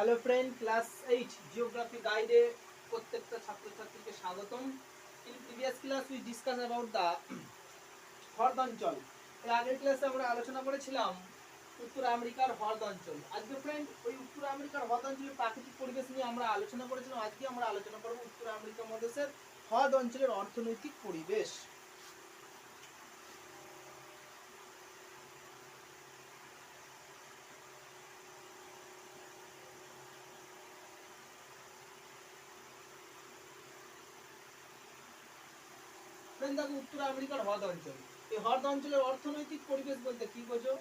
Hello friend, class 8 geography গাইডে প্রত্যেকটা ছাত্রছাত্রীকে স্বাগতম। In previous class we discuss about the হ্রদ অঞ্চল। এর আগের ক্লাসে আমরা আলোচনা করেছিলাম উত্তর আমেরিকার হ্রদ অঞ্চল। আজকে ফ্রেন্ড ওই উত্তর আমেরিকার হ্রদ অঞ্চলের প্রাকৃতিক পরিবেশ নিয়ে আমরা আলোচনা করেছিলাম। আজকে আমরা আলোচনা করব উত্তর আমেরিকা মহাদেশের হ্রদ অঞ্চলের অর্থনৈতিক পরিবেশ। ফ্রেন্ড দেখো, উত্তর আমেরিকার হ্রদ অঞ্চল, এই হ্রদ অঞ্চলের অর্থনৈতিক পরিবেশ বলতে কি বোঝো?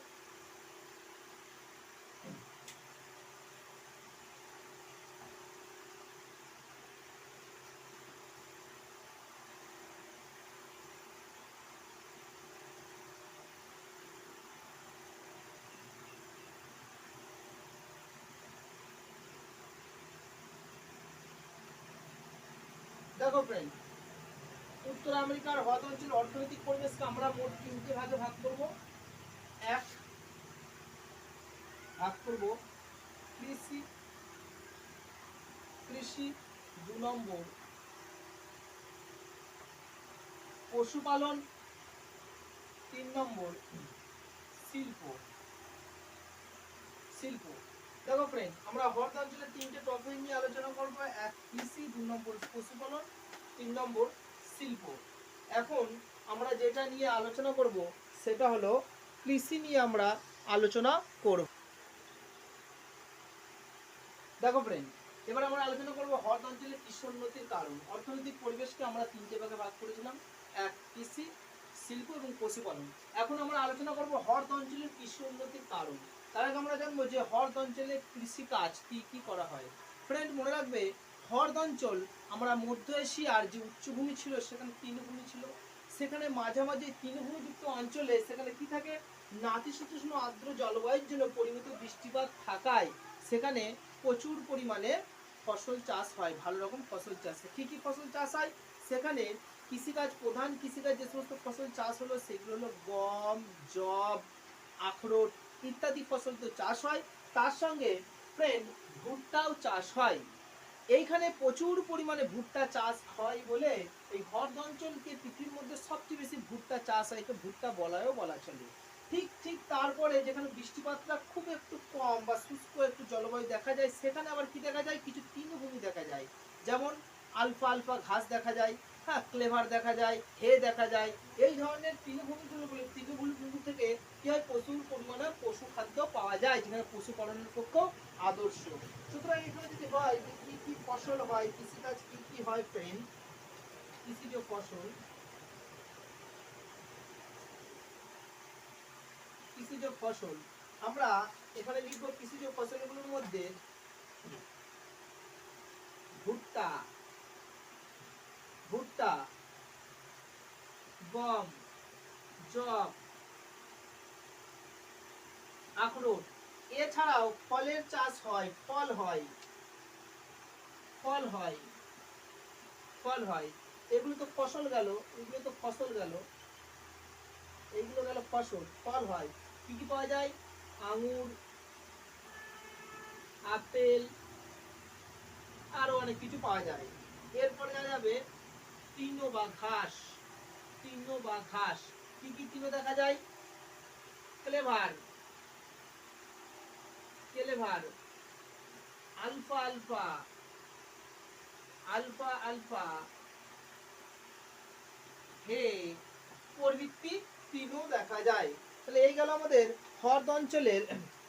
দেখো ফ্রেন্ড, উত্তর আমেরিকার হ্রদ অঞ্চলের অর্থনৈতিক পরিবেশকে আমরা মোট তিনটে ভাগে ভাগ করব। এক, ভাগ করব কৃষি, কৃষি 2 নম্বর পশুপালন, 3 নম্বর শিল্প। শিল্প দেখো ফ্রেন্ড, আমরা হ্রদ অঞ্চলের তিনটে টপিক নিয়ে আলোচনা করব। এক কৃষি, 2 নম্বর পশুপালন, 3 নম্বর শিল্প। এখন আমরা যেটা নিয়ে আলোচনা করব সেটা হলো কৃষি নিয়ে আমরা আলোচনা করব। দেখো ফ্রেন্ড, এবার আমরা আলোচনা করব হ্রদ অঞ্চলের কৃষি উন্নতির কারণ। অর্থনৈতিক পরিবেশকে আমরা তিনটে ভাগে ভাগ করেছিলাম, এক কৃষি, শিল্প এবং পশুপালন। এখন আমরা আলোচনা করব হ্রদ অঞ্চলের কৃষি উন্নতির কারণ। তার আগে আমরা জানবো যে হ্রদ অঞ্চলে কৃষি কাজ কি কি করা হয়। ফ্রেন্ড মনে রাখবে, হ্রদ অঞ্চল আমরা মধ্য এশিয়ার যে উচ্চভূমি ছিল সেখানে তৃণভূমি ছিল, সেখানে মাঝামাঝি তৃণভূমিযুক্ত অঞ্চলে সেখানে কি থাকে, নাতিশীতোষ্ণ আর্দ্র জলবায়ুর জন্য পরিমিত বৃষ্টিপাত থাকায় সেখানে প্রচুর পরিমাণে ফসল চাষ হয়। ভালো রকম ফসল চাষ, কি কি ফসল চাষ হয় সেখানে? কৃষিকাজ, প্রধান কৃষিকাজ যে সমস্ত ফসল চাষ হলো সেগুলো হলো গম, যব, আখরোট ইত্যাদি ফসল তো চাষ হয়। তার সঙ্গে ফ্রেন্ড ভুট্টাও চাষ হয়। এইখানে প্রচুর পরিমাণে ভুট্টা চাষ হয় বলে এই হ্রদ অঞ্চলকে পৃথিবীর মধ্যে সবচেয়ে বেশি ভুট্টা চাষ হয়, তো ভুট্টা বলায়ও বলা চলে। ঠিক ঠিক তারপরে যেখানে বৃষ্টিপাতটা খুব একটু কম বা শুষ্ক একটু জলবায়ু দেখা যায়, সেখানে আবার কি দেখা যায়, কিছু তৃণভূমি দেখা যায়। যেমন আলফা আলফা ঘাস দেখা যায়, হ্যাঁ, ক্লেভার দেখা যায়, হে দেখা যায়। এই ধরনের তৃণভূমিগুলো বলে তৃণভূমি থেকে কি হয়, প্রচুর পরিমাণে পশু খাদ্য পাওয়া যায়, যেখানে পশুপালনের পক্ষেও আদর্শ। সুতরাং এখানে যদি হয় যে কি কি ফসল হয়, কৃষিকাজ কি কি হয় ফ্রেন্ড, কৃষিজ ফসল, কৃষিজ ফসল আমরা এখানে লিখবো। কৃষিজ ফসলগুলোর মধ্যে ভুট্টা, ভুট্টা, গম, যব, আখরোট। এছাড়াও ফলের চাষ হয়, ফল হয়, ফল হয়, ফল হয়। এগুলো তো ফসল গেল, এগুলো তো ফসল গেল, এইগুলো গেল ফসল। ফল হয়, কি কি পাওয়া যায়? আঙুর, আপেল, আরো অনেক কিছু পাওয়া যায়। এরপরে দেখা যাবে তৃণ বা ঘাস, তৃণ বা ঘাস। কি কি তৃণ দেখা যায়? Clever, clever, alpha alpha, alpha alpha, হে প্রভৃতি তৃণ দেখা যায়। তাহলে এই গেল আমাদের হ্রদ অঞ্চলের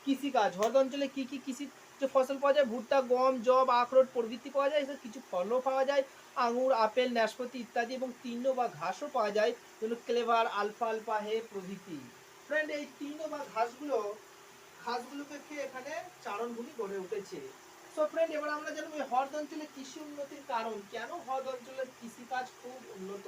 কৃষিকাজ। হ্রদ অঞ্চলে কি কি কৃষি যে ফসল পাওয়া যায়, ভুট্টা, গম, যব, আখরোট প্রভৃতি পাওয়া যায়। এছাড়া কিছু ফলও পাওয়া যায়, আঙুর, আপেল, নাশপাতি ইত্যাদি, এবং তৃণ বা ঘাসও পাওয়া যায়, যেগুলো ক্লেভার, আলফা আলফা, হে প্রভৃতি। ফ্রেন্ড এই তৃণ বা ঘাসগুলো, ঘাসগুলোকে খেয়ে এখানে চারণভূমি গড়ে উঠেছে। সো ফ্রেন্ড, এবার আমরা জানবো এই হ্রদ অঞ্চলে কৃষি উন্নতির কারণ। কেন হ্রদ অঞ্চলের কৃষিকাজ খুব উন্নত?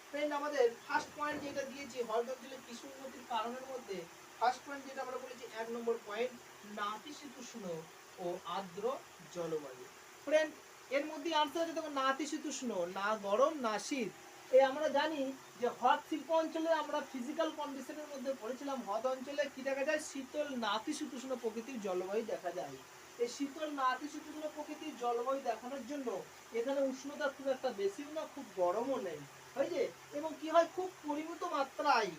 ফ্রেন্ড আমাদের ফার্স্ট পয়েন্ট যেটা দিয়েছি হ্রদ অঞ্চলের কৃষি উন্নতির কারণের মধ্যে, ফার্স্ট পয়েন্ট যেটা আমরা বলেছি 1 নম্বর পয়েন্ট, নাতিশীতোষ্ণ ও আর্দ্র জলবায়ু। ফ্রেন্ড এর মধ্যে আনসার আছে, দেখো নাতিশীতোষ্ণ, না গরম না শীত। এই আমরা জানি যে হ্রদ শিল্প অঞ্চলে আমরা ফিজিক্যাল কন্ডিশনের মধ্যে পড়েছিলাম, হ্রদ অঞ্চলে কি দেখা যায়, শীতল নাতিশীতোষ্ণ প্রকৃতির জলবায়ু দেখা যায়। এই শীতল নাতিশীতোষ্ণ প্রকৃতির জলবায়ু দেখানোর জন্য এখানে উষ্ণতা খুব একটা বেশিও না, খুব গরমও নেই, হয়েছে। এবং কি হয়, খুব পরিমিত মাত্রায়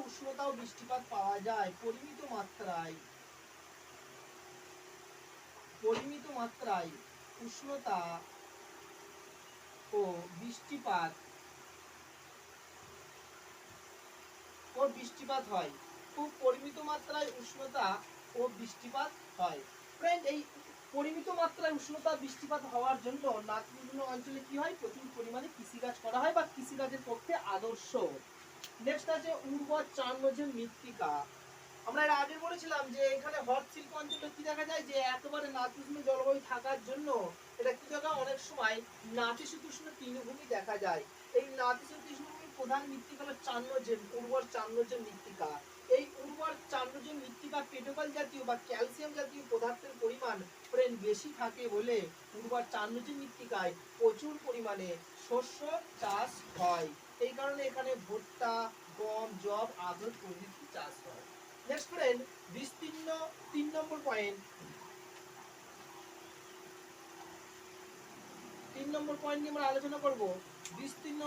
উষ্ণতা ও বৃষ্টিপাত পাওয়া যায়। পরিমিত মাত্রায় উষ্ণতা ও বৃষ্টিপাত হয়। খুব পরিমিত মাত্রায় উষ্ণতা ও বৃষ্টিপাত হয়। ফ্রেন্ড, এই পরিমিত মাত্রায় উষ্ণতা বৃষ্টিপাত হওয়ার জন্য নাতিশীতোষ্ণ অঞ্চলে কি হয়, প্রচুর পরিমাণে কৃষিকাজ করা হয় বা কৃষিকাজের পক্ষে আদর্শ। নেক্সট আছে উর্বর চারমোজের মৃত্তিকা। আমরা এর আগে বলেছিলাম যে এখানে হস্তশিল্প অঞ্চলে কি দেখা যায়, যে একেবারে নাতিশীতোষ্ণ জলবায়ু থাকার জন্য এটা কি দেখা, অনেক সময় নাতিশীতোষ্ণ তৃণভূমি দেখা যায়। এই নাতিশীতোষ্ণ ভূমির প্রধান মৃত্তিকা হলো চার্নোজেন, উর্বর চার্নোজেন মৃত্তিকা। এই উর্বর চার্নোজেন মৃত্তিকা পেটোকাল জাতীয় বা ক্যালসিয়াম জাতীয় পদার্থের পরিমাণ বেশি থাকে বলে উর্বর চার্নোজেন মৃত্তিকায় প্রচুর পরিমাণে শস্য চাষ হয়। এই কারণে এখানে ভুট্টা, গম, যব, আদর প্রভৃতি চাষ হয়। নেক্সট ফ্রেন্ড, বিস্তীর্ণ 3 নম্বর পয়েন্ট নিয়ে আমরা আলোচনা করব, বিস্তীর্ণ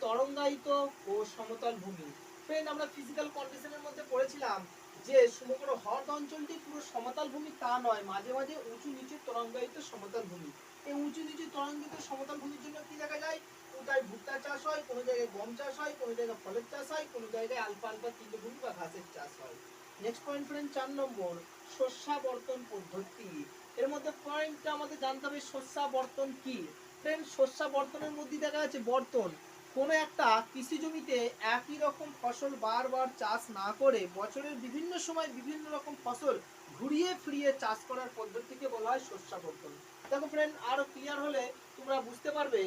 তরঙ্গায়িত ও সমতল ভূমি। ফ্রেন্ড, আমরা ফিজিক্যাল কন্ডিশনের মধ্যে পড়েছিলাম যে সমগ্র হ্রদ অঞ্চলটি পুরো সমতল ভূমি তা নয়, মাঝে মাঝে উঁচু নিচু তরঙ্গায়িত সমতল ভূমি। এই উঁচু নিচু তরঙ্গায়িত সমতল ভূমির জন্য কি দেখা যায়, কোথায় ভুট্টা চাষ হয়, কোনো জায়গায় গম চাষ হয়, কোনো জায়গায় ফলের চাষ হয়, কোনো জায়গায় আলফা আলফা তৃণভূমি বা ঘাসের চাষ হয়। নেক্সট পয়েন্ট ফ্রেন্ড, 4 নম্বর, শস্যাবর্তন পদ্ধতি। এর মধ্যে পয়েন্টটা আমাদের জানতে হবে শস্যাবর্তন কি। ফ্রেন্ড, শস্যাবর্তনের মধ্যে দেখা যাচ্ছে বর্তন, কোনো একটা কৃষি জমিতে একই রকম ফসল বারবার চাষ না করে বছরের বিভিন্ন সময় বিভিন্ন রকম ফসল ঘুরিয়ে ফিরিয়ে চাষ করার পদ্ধতিকে বলা হয় শস্যাবর্তন। দেখো ফ্রেন্ড, আরো ক্লিয়ার হলে তোমরা বুঝতে পারবে।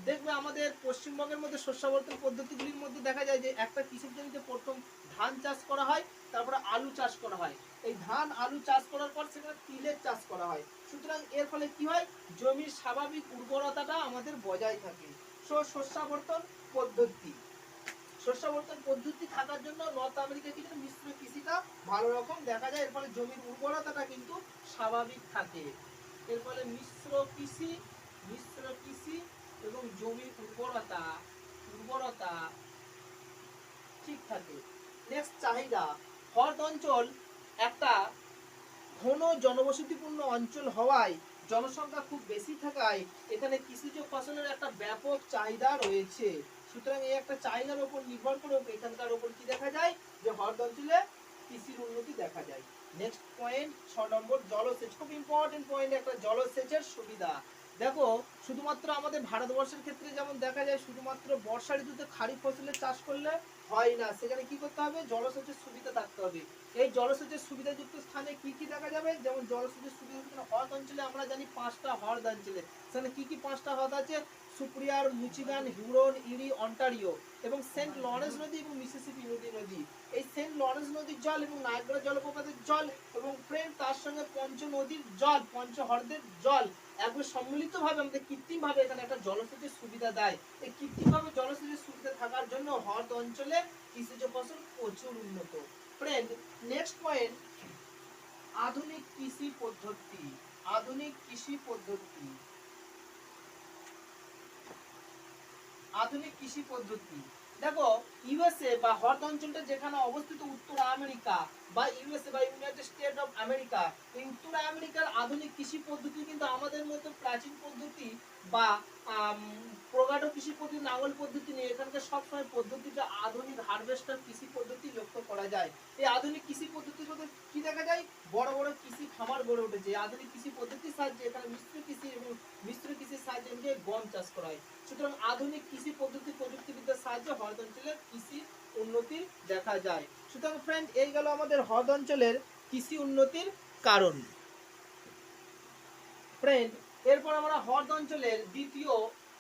দেখবে আমাদের পশ্চিমবঙ্গের মধ্যে শস্যাবর্তন পদ্ধতিগুলির মধ্যে দেখা যায় যে একটা কৃষি জমিতে প্রথম ধান চাষ করা হয়, তারপরে আলু চাষ করা হয়। এই ধান আলু চাষ করার পর সেখানে তিলের চাষ করা হয়। সুতরাং এর ফলে কি হয়, জমির স্বাভাবিক উর্বরতাটা আমাদের বজায় থাকে। শস্যাবর্তন পদ্ধতি থাকার জন্য নর্থ আমেরিকা কিন্তু মিশ্র কৃষিটা ভালো রকম দেখা যায়। এর ফলে জমির উর্বরতাটা কিন্তু স্বাভাবিক থাকে। এর ফলে মিশ্র কৃষি এবং জমির উর্বরতা ঠিক থাকে। নেক্সট, চাহিদা। হ্রদ অঞ্চল একটা ঘন জনবসতিপূর্ণ অঞ্চল হওয়ায়, জনসংখ্যা খুব বেশি থাকায় এখানে কৃষিজ ফসলের একটা ব্যাপক চাহিদা রয়েছে। সুতরাং এই একটা চাহিদার উপর নির্ভর করে এখানকার উপর কি দেখা যায়, যে হ্রদ অঞ্চলে কৃষির উন্নতি দেখা যায়। নেক্সট পয়েন্ট 6 নম্বর, জলসেচ। খুব ইম্পর্টেন্ট পয়েন্ট একটা, জলসেচের সুবিধা। দেখো, শুধুমাত্র আমাদের ভারতবর্ষের ক্ষেত্রে যেমন দেখা যায় শুধুমাত্র বর্ষা ঋতুতে খারিফ ফসলের চাষ করলে হয় না, সেখানে কি করতে হবে, জলসেচের সুবিধা থাকতে হবে। এই জলসেচের সুবিধাযুক্ত স্থানে কি কি দেখা যাবে, যেমন জলসেচের সুবিধাযুক্ত হ্রদ অঞ্চলে আমরা জানি 5টা হ্রদ অঞ্চলে, সেখানে কি কি 5টা হ্রদ আছে, সুপ্রিয়ার, মিচিগান, হিউরন, ইরি, অন্টারিও এবং সেন্ট লরেন্স নদী এবং মিসিসিপি নদী। এই সেন্ট লরেন্স নদীর জল এবং নায়াগ্রা জলপ্রপাতের জল এবং ফ্রেন্ড তার সঙ্গে পঞ্চ নদীর জল, পঞ্চ হ্রদের জল একবার সম্মিলিতভাবে আমাদের কৃত্রিমভাবে এখানে একটা জলসেচের সুবিধা দেয়। এই কৃত্রিমভাবে জলসেচের সুবিধা থাকার জন্য হ্রদ অঞ্চলে কৃষিজ ফসল প্রচুর উন্নত। ফ্রেন্ড, নেক্সট পয়েন্ট, আধুনিক কৃষি পদ্ধতি। আধুনিক কৃষি পদ্ধতি। দেখো, ইউএসএ বা হ্রদ অঞ্চলটা যেখানে অবস্থিত উত্তর আমেরিকা বা ইউএসএ বা ইউনাইটেড স্টেট অফ আমেরিকা, এই উত্তর আমেরিকার আধুনিক কৃষি পদ্ধতি কিন্তু আমাদের মতো প্রাচীন পদ্ধতি বা প্রগাঢ় কৃষি পদ্ধতি, নাঙ্গল পদ্ধতি নেই। এখানকার সবসময় পদ্ধতিটা আধুনিক হারভেস্টার কৃষি পদ্ধতি লক্ষ্য করা যায়। এই আধুনিক কৃষি পদ্ধতির মধ্যে কি দেখা যায়, বড় বড় কৃষি খামার গড়ে উঠেছে। আধুনিক কৃষি পদ্ধতির সাহায্যে এখানে মিশ্র কৃষির সাহায্যে গম চাষ করা হয়। সুতরাং আধুনিক কৃষি পদ্ধতি প্রযুক্তিবিদ্যার সাহায্যে হ্রদ অঞ্চলের কৃষি উন্নতি দেখা যায়। সুতরাং ফ্রেন্ড, এই গেল আমাদের হ্রদ অঞ্চলের কৃষি উন্নতির কারণ। ফ্রেন্ড, এরপর আমরা হ্রদ অঞ্চলের দ্বিতীয়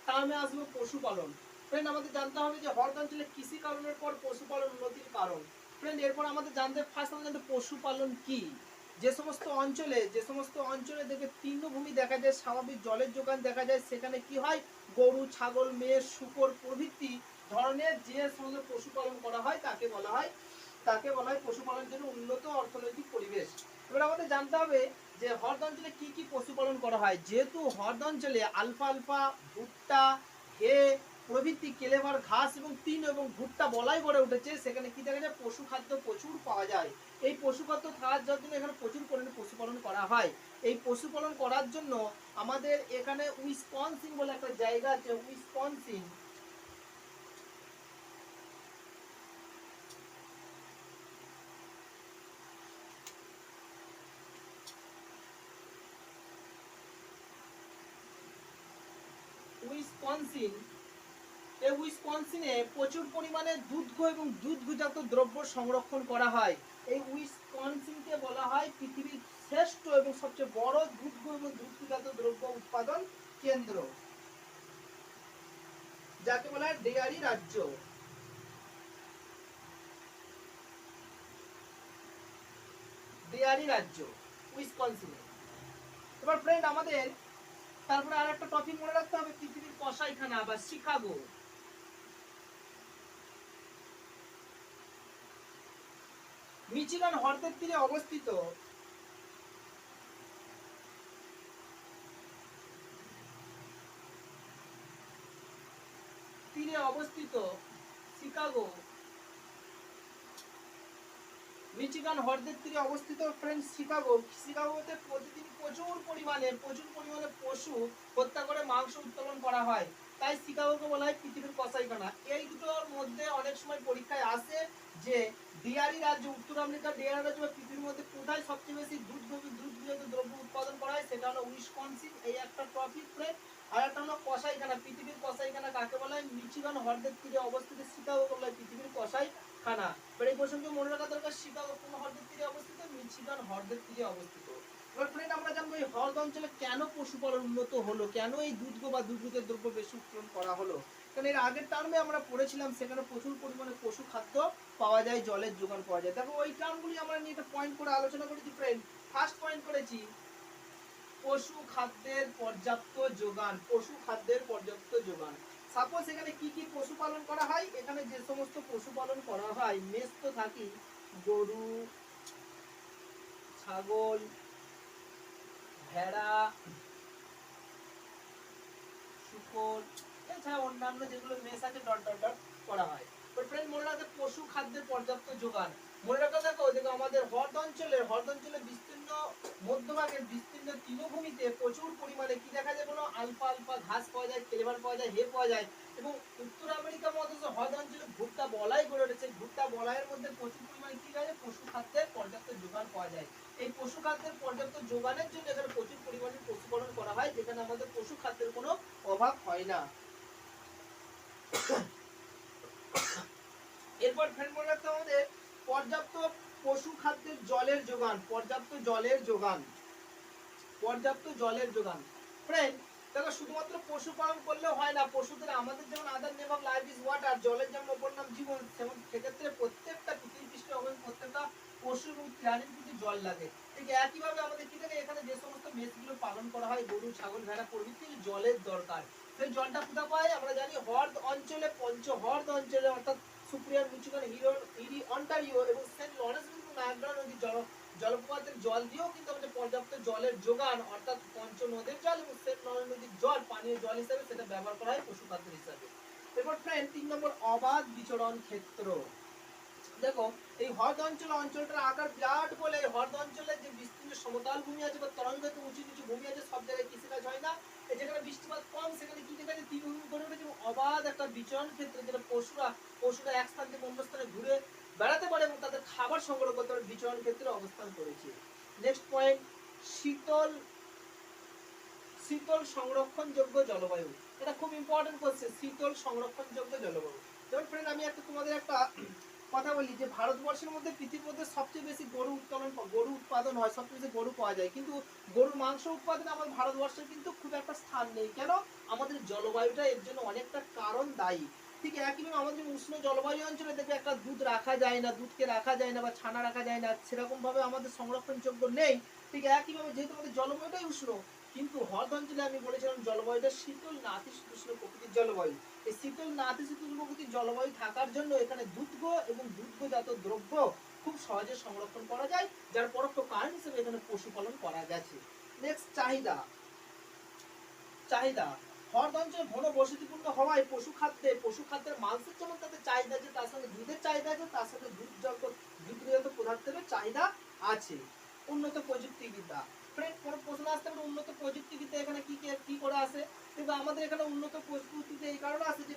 টার্মে আসবো পশুপালন। ফ্রেন্ড, আমাদের জানতে হবে যে হ্রদ অঞ্চলে কৃষি কারণের পর পশুপালন উন্নতির কারণ। ফ্রেন্ড, এরপর আমাদের ফার্স্ট পশুপালন কি। যে সমস্ত অঞ্চলে দেখবে তৃণভূমি দেখা যায়, স্বাভাবিক জলের যোগান দেখা যায়, সেখানে কি হয়, গরু, ছাগল, মেষ, শূকর প্রভৃতি ধরনের যে সমস্ত পশুপালন করা হয় তাকে বলা হয় পশুপালনের জন্য উন্নত অর্থনৈতিক পরিবেশ। এবার আমাদের জানতে হবে যে হ্রদ অঞ্চলে কি কি পশুপালন করা হয়। যেহেতু হ্রদ অঞ্চলে আলফালফা, ভুট্টা, হে প্রভৃতি কেলেভার ঘাস এবং তিন এবং ভুট্টা বলাই গড়ে উঠেছে, সেখানে কি দেখা যায় পশু খাদ্য প্রচুর পাওয়া যায়। এই পশু খাদ্য থাকার জন্য এখানে প্রচুর পরিমাণে পশুপালন করা হয়। এই পশুপালন করার জন্য আমাদের এখানে উইসকনসিন বলে একটা জায়গা আছে, উইসকনসিন, উইসকনসিন, এই উইসকনসিনে প্রচুর পরিমাণে দুগ্ধ এবং দুগ্ধজাত দ্রব্য সংরক্ষণ করা হয়। এই উইসকনসিনকে বলা হয় পৃথিবীর শ্রেষ্ঠ এবং সবচেয়ে বড় দুগ্ধ এবং দুগ্ধজাত দ্রব্য উৎপাদন কেন্দ্র, যাকে বলা হয় ডেয়ারি রাজ্য। ডেয়ারি রাজ্য উইসকনসিনে। এবার ফ্রেন্ড আমাদের তারপরে আর একটা টপিক মনে রাখতে হবে, পৃথিবীর কসাইখানা বা শিকাগো। মিচিগান হ্রদের তীরে অবস্থিত শিকাগো, মিচিগান হ্রদের তীরে অবস্থিত ফ্রেন্ডস শিকাগোতে প্রতিদিন প্রচুর পরিমাণে পশু হত্যা করে মাংস উত্তোলন করা হয়। তাই শিকাগোকে বলা হয় পৃথিবীর কসাইখানা। এই দুটোর মধ্যে অনেক সময় পরীক্ষায় আসে যে ডেয়ারি রাজ্য, উত্তর আমেরিকার ডেয়ারি রাজ্য বা পৃথিবীর মধ্যে কোথায় সবচেয়ে বেশি দুগ্ধজাত দ্রব্য উৎপাদন করা হয়, সেটা হলো উইসকনসিন। এই একটা টপিক ফ্রেন্ড। আর একটা হলো কসাইখানা, পৃথিবীর কসাইখানা কাকে বলা হয়? মিচিগান হ্রদের তীরে অবস্থিত শিকাগোকে বলা হয় পৃথিবীর কসাইখানা। এবার এই প্রসঙ্গে মনে রাখা দরকার, শিকাগো কোন হ্রদের তীরে অবস্থিত? মিচিগান হ্রদের তীরে অবস্থিত। এবার ফ্রেন্ড আমরা জানবো এই হ্রদ অঞ্চলে কেন পশুপালন উন্নত হলো, কেন এই দুধ বা দুগ্ধজাত দ্রব্য বেশি উৎপাদন করা হলো। কারণ এর আগের টার্মে আমরা পড়েছিলাম সেখানে প্রচুর পরিমাণে পশু খাদ্য পাওয়া যায়, জলের যোগান পাওয়া যায়। দেখো ওই টার্মগুলি আমরা নিয়ে একটা পয়েন্ট করে আলোচনা করেছি ফ্রেন্ড। ফার্স্ট পয়েন্ট করেছি পশু খাদ্যের পর্যাপ্ত যোগান, পশু খাদ্যের পর্যাপ্ত যোগান। সাপোজ এখানে কি কি পশুপালন করা হয়, এখানে যে সমস্ত পশুপালন করা হয় মেষ তো থাকি, গরু, ছাগল, ভেড়া, শুকর, এছাড়া অন্যান্য যেগুলো মেষ আছে ডট ডট ডট করা হয়। ফ্রেন্ড মনে রাখতে পশু খাদ্যের পর্যাপ্ত যোগান। মনে রাখা দেখো আমাদের হ্রদ অঞ্চলে বিস্তীর্ণ মধ্যভাগের বিস্তীর্ণ তৃণভূমিতে প্রচুর পরিমাণে কি দেখা যায় বলো, আলফা আলফা ঘাস পাওয়া যায়, ক্লেভার পাওয়া যায়, হে পাওয়া যায়। এবং উত্তর আমেরিকার মধ্যে হ্রদ অঞ্চলে ভুট্টা বলাই গড়ে উঠেছে, ভুট্টা বলাইয়ের মধ্যে প্রচুর পরিমাণে কি যায় পশু খাদ্যের পর্যাপ্ত যোগান পাওয়া যায়। এই পশু খাদ্যের পর্যাপ্ত যোগানের জন্য এখানে প্রচুর পরিমাণে পশুপালন করা হয়, যেখানে আমাদের পশু খাদ্যের কোনো অভাব হয় না। এরপর ফ্রেন্ড মনে রাখতে আমাদের পর্যাপ্ত পশু খাদ্যের জলের যোগান, পর্যাপ্ত জলের যোগান। ফ্রেন্ড দেখো শুধুমাত্র পশুপালন করলেও হয় না, পশুদের আমাদের যেমন আদার name of life is water, জলের যেমন অপর নাম জীবন, তেমন সেক্ষেত্রে প্রত্যেকটা পৃথিবী পৃষ্ঠে প্রত্যেকটা পশু এবং প্রাণীর প্রতি জল লাগে। ঠিক একইভাবে আমাদের কি থাকে, এখানে যে সমস্ত মেষগুলো পালন করা হয়, গরু, ছাগল, ভেড়া প্রভৃতি, জলের দরকার। সেই জলটা কোথা পাই? আমরা জানি হ্রদ অঞ্চলে, হ্রদ অঞ্চলে অর্থাৎ সুপ্রিয়ার, মিচিগান, ইরি, অন্টারিও এবং সেন্ট লরেন্স এবং নায়াগ্রা নদীর জলপ্রপাতের জল দিয়েও কিন্তু আমাদের পর্যাপ্ত জলের যোগান, অর্থাৎ পঞ্চ নদীর জল এবং সেন্ট লরেন্স নদীর জল পানীয় জল হিসেবে সেটা ব্যবহার করা হয় পশু খাদ্য হিসাবে। এরপর ফ্রেন্ড 3 নম্বর অবাধ বিচরণ ক্ষেত্র। দেখো এই হ্রদ অঞ্চলটার আকার বিরাট বলে হ্রদ অঞ্চলের যে বিস্তীর্ণ সমতল ভূমি আছে বা তরঙ্গায়িত উঁচু নিচু ভূমি আছে, সব জায়গায় কৃষিকাজ হয় না। যেখানে বৃষ্টিপাত কম সেখানে কি দেখা যায় তৃণভূমি গড়ে উঠেছে এবং অবাধ একটা বিচরণ ক্ষেত্র, যেটা পশুরা এক স্থান থেকে অন্য স্থানে ঘুরে বেড়াতে পারে এবং তাদের খাবার সংগ্রহ করতে পারে, বিচরণ ক্ষেত্রে অবস্থান করেছে। নেক্সট পয়েন্ট, শীতল সংরক্ষণযোগ্য জলবায়ু। এটা খুব ইম্পর্টেন্ট কোশ্চেন, শীতল সংরক্ষণযোগ্য জলবায়ু। যেমন ফ্রেন্ড আমি তোমাদের একটা কথা বলি যে ভারতবর্ষের মধ্যে পৃথিবীর মধ্যে সবচেয়ে বেশি গরু উৎপাদন হয়, সবচেয়ে বেশি গরু পাওয়া যায়, কিন্তু গরুর মাংস উৎপাদনে আমাদের ভারতবর্ষের কিন্তু খুব একটা স্থান নেই। কেন? আমাদের জলবায়ুটা এর জন্য অনেকটা কারণ দায়ী। ঠিক একইভাবে আমাদের উষ্ণ জলবায়ু অঞ্চলে দেখবে একটা দুধকে রাখা যায় না বা ছানা রাখা যায় না, সেরকম ভাবে আমাদের সংরক্ষণযোগ্য নেই। ঠিক একইভাবে যেহেতু আমাদের জলবায়ুটাই উষ্ণ, কিন্তু হ্রদ অঞ্চলে আমি বলেছিলাম জলবায়ুটা শীতল নাতিশীতোষ্ণ প্রকৃতির জলবায়ু। এই শীতল নাতিশীতোষ্ণ প্রকৃতির জলবায়ু থাকার জন্য এখানে দুগ্ধ এবং দুগ্ধজাত দ্রব্য খুব সহজে সংরক্ষণ করা যায়, যার পরোক্ষ কারণ হিসেবে এখানে পশুপালন করা গেছে। নেক্সট, চাহিদা। চাহিদা হ্রদ অঞ্চল ঘন বসতিপূর্ণ হওয়ায় পশু খাদ্যের মাংসের যেমন তাদের চাহিদা আছে, তার সঙ্গে দুধের চাহিদা আছে, তার সাথে দুধজাত পদার্থের চাহিদা আছে। উন্নত প্রযুক্তিবিদ্যা। ফ্রেন্ড, কোন প্রশ্ন আসতে পারে উন্নত প্রযুক্তিবিদ্যা এখানে কি করে আসে? কিন্তু আমাদের এখানে উন্নত প্রযুক্তিতে এই কারণে আছে যে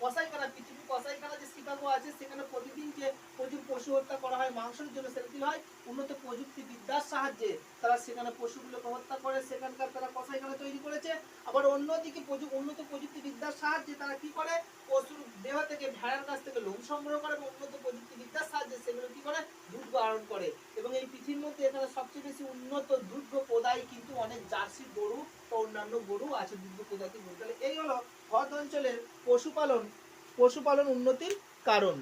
কসাইখানা, পৃথিবীর কসাইখানা যে শিকাগো আছে, সেখানে প্রতিদিন যে প্রচুর পশু হত্যা করা হয় মাংসের জন্য, সেটা কি হয়? উন্নত প্রযুক্তিবিদ্যার সাহায্যে তারা সেখানে পশুগুলোকে হত্যা করে, সেখানকার তারা কসাইখানা তৈরি করেছে। আবার অন্যদিকে উন্নত প্রযুক্তিবিদ্যার সাহায্যে তারা কি করে? পশুর দেহ থেকে, ভেড়ার কাছ থেকে লোম সংগ্রহ করে এবং উন্নত প্রযুক্তিবিদ্যার সাহায্যে সেগুলো কি করে? দুধ আহরণ করে। এবং এই পৃথিবীর মধ্যে এখানে সবচেয়ে বেশি উন্নত দুগ্ধ প্রদায়ী কিন্তু অনেক জার্সি গরু ও অন্যান্য গরু আছে, দুগ্ধ প্রদায়ী গরু। তাহলে এই হলো হ্রদ অঞ্চলের পশুপালন উন্নতির কারণ।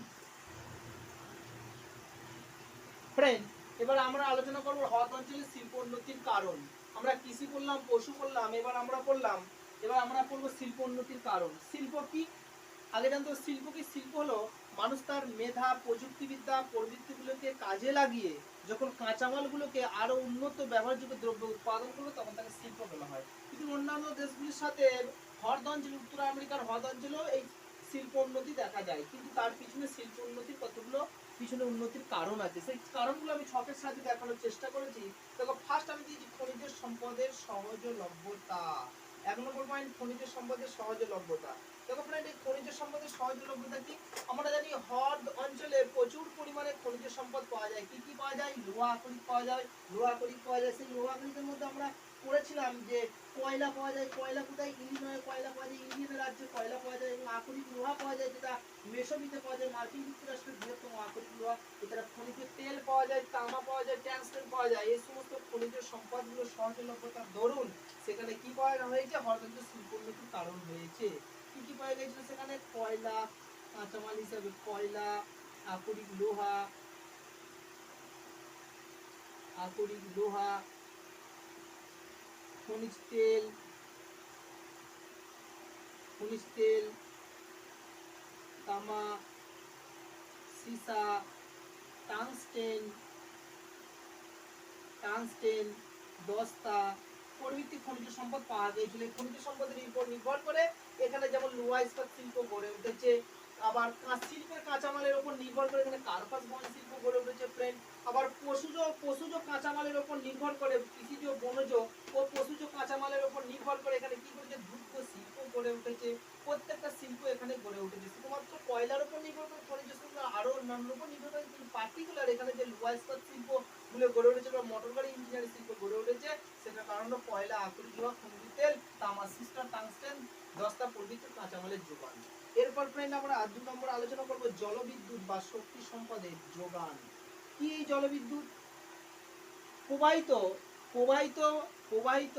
ফ্রেন্ড, এবার আমরা আলোচনা করব হ্রদ অঞ্চলের শিল্প উন্নতির কারণ। আমরা কৃষি করলাম, পশু করলাম, এবার আমরা পড়ব শিল্প উন্নতির কারণ। শিল্প কি? আগে জানতো শিল্প কি? শিল্প হলো মানুষ তার মেধা, প্রযুক্তিবিদ্যা, প্রবৃত্তিগুলোকে কাজে লাগিয়ে যখন কাঁচামালগুলোকে আরো উন্নত ব্যবহারযোগ্য দ্রব্য উৎপাদন করবে, তখন তাকে শিল্প বলা হয়। কিন্তু অন্যান্য দেশগুলির সাথে হ্রদ অঞ্চল, উত্তর আমেরিকার হ্রদ অঞ্চলেও এই শিল্প উন্নতি দেখা যায়, কিন্তু তার পিছনে শিল্প উন্নতির কতগুলো উন্নতির কারণ আছে। সেই কারণগুলো আমি ছকের সাহায্যে দেখানোর চেষ্টা করেছি। দেখো, ফার্স্ট আমি দিয়েছি খনিজ সম্পদের সহজলভ্যতা। 1 নম্বর পয়েন্ট, খনিজ সম্পদের সহজলভ্যতা। দেখো ফ্রেন্ড, এই খনিজ সম্পদের সহজলভ্যতা কি? আমরা জানি হ্রদ অঞ্চলে প্রচুর পরিমাণে খনিজ সম্পদ পাওয়া যায়। কি কি পাওয়া যায়? লোহা আকরিক পাওয়া যায়। সেই লোহা আকরিকের মধ্যে আমরা পড়েছিলাম যে কয়লা পাওয়া যায়। কয়লা কোথায়? ইলিনয়ে কয়লা পাওয়া যায়, ইন্ডিয়ান রাজ্যে কয়লা পাওয়া যায়। এবং আকরিক লোহা পাওয়া যায়, যেটা মেসোবিতে পাওয়া যায়, মার্কিন যুক্তরাষ্ট্রের বৃহত্তম আকরিক লোহা। এছাড়া খনিজ তেল পাওয়া যায়, তামা পাওয়া যায়, ট্যাংস্টেন পাওয়া যায়। এই সমস্ত খনিজ সম্পদগুলো সহজলভ্যতার দরুন সেখানে কি পাওয়া হয়েছে? হ্রদ অঞ্চল শিল্প উন্নতির কারণ হয়েছে। কি কি পাওয়া গেছিল সেখানে? কয়লা, কাঁচামাল হিসাবে কয়লা, আকরিক লোহা, খনিজ তেল, তামা, সীসা, টাংস্টেন, দস্তা প্রভৃতি খনিজ সম্পদ পাওয়া গিয়েছিল। খনিজ সম্পদের উপর নির্ভর করে এখানে যেমন লোহা ইস্পাত শিল্প গড়ে উঠেছে। আবার শিল্পের কাঁচামালের উপর নির্ভর করে এখানে কার্পাস বন শিল্প গড়ে উঠেছে ফ্রেন্ড। আবার পশুজ কাঁচামালের উপর নির্ভর করে কৃষিজ, বনজ ও পশুজ কাঁচামালের উপর নির্ভর করে এখানে কি করেছে? দুগ্ধ শিল্প গড়ে উঠেছে। প্রত্যেকটা শিল্প এখানে গড়ে উঠেছে। শুধুমাত্র কয়লার উপর নির্ভর করে খনিজ শিল্প আরো অন্যান্য উপর নির্ভর করে, কিন্তু পার্টিকুলার এখানে যে লোহা ইস্পাত শিল্প গুলো গড়ে উঠেছে বা মোটর গাড়ি ইঞ্জিনিয়ারিং শিল্প গড়ে উঠেছে, সেটার কারণ হলো কয়লা, আকরিক লোহা, খনিজ তেল, তামা, সীসা, টাংস্টেন, দস্তা প্রভৃতি কাঁচামালের যোগান। এরপর ফ্রেন্ড আমরা 2 নম্বর আলোচনা করব জলবিদ্যুৎ বা শক্তি সম্পদের যোগান। কি এই জলবিদ্যুৎ? প্রবাহিত প্রবাহিত প্রবাহিত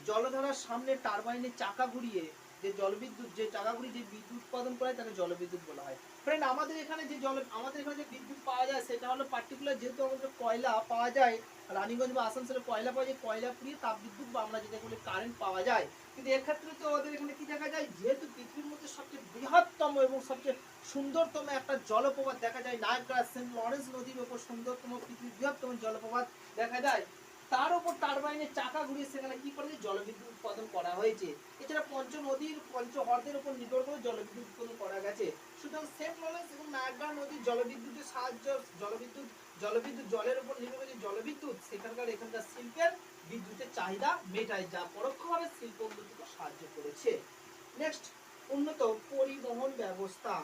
জলধারার সামনে টারবাইনের চাকা ঘুরিয়ে যে বিদ্যুৎ উৎপাদন করে তাকে জলবিদ্যুৎ বলা হয়। ফ্রেন্ড, আমাদের এখানে যে বিদ্যুৎ পাওয়া যায় সেটা হলো পার্টিকুলার, যেহেতু আমাদের কয়লা পাওয়া যায়, রানীগঞ্জ বা আসানসোলে কয়লা পাওয়া যায়, কয়লা পুড়িয়ে তাপবিদ্যুৎ বা আমরা যেটা বলি কারেন্ট পাওয়া যায়। কিন্তু এক্ষেত্রে তো আমাদের এখানে কি দেখা যায়? যেহেতু পৃথিবীর মধ্যে সবচেয়ে বৃহত্তম এবং সবচেয়ে সুন্দরতম একটা জলপ্রপাত দেখা যায়, নায়াগ্রা সেন্ট লরেন্স নদীর উপর সুন্দরতম, পৃথিবীর বৃহত্তম জলপ্রপাত দেখা যায়, তার উপর টারবাইনের চাকা ঘুরিয়ে সেখানে কি করে? জলবিদ্যুৎ উৎপাদন করা হয়েছে। এছাড়া পঞ্চহ্রদের উপর নির্ভর করে জলবিদ্যুৎ উৎপাদন করা গেছে। সুতরাং সেন্ট লরেন্স এবং নায়াগ্রা নদীর জলবিদ্যুতের সাহায্য, জলের উপর নির্ভর করে জলবিদ্যুৎ এখানকার শিল্পের বিদ্যুতের চাহিদা মেটায়, যা পরোক্ষভাবে শিল্প উন্নতিতে সাহায্য করেছে। নেক্সট, উন্নত পরিবহন ব্যবস্থা।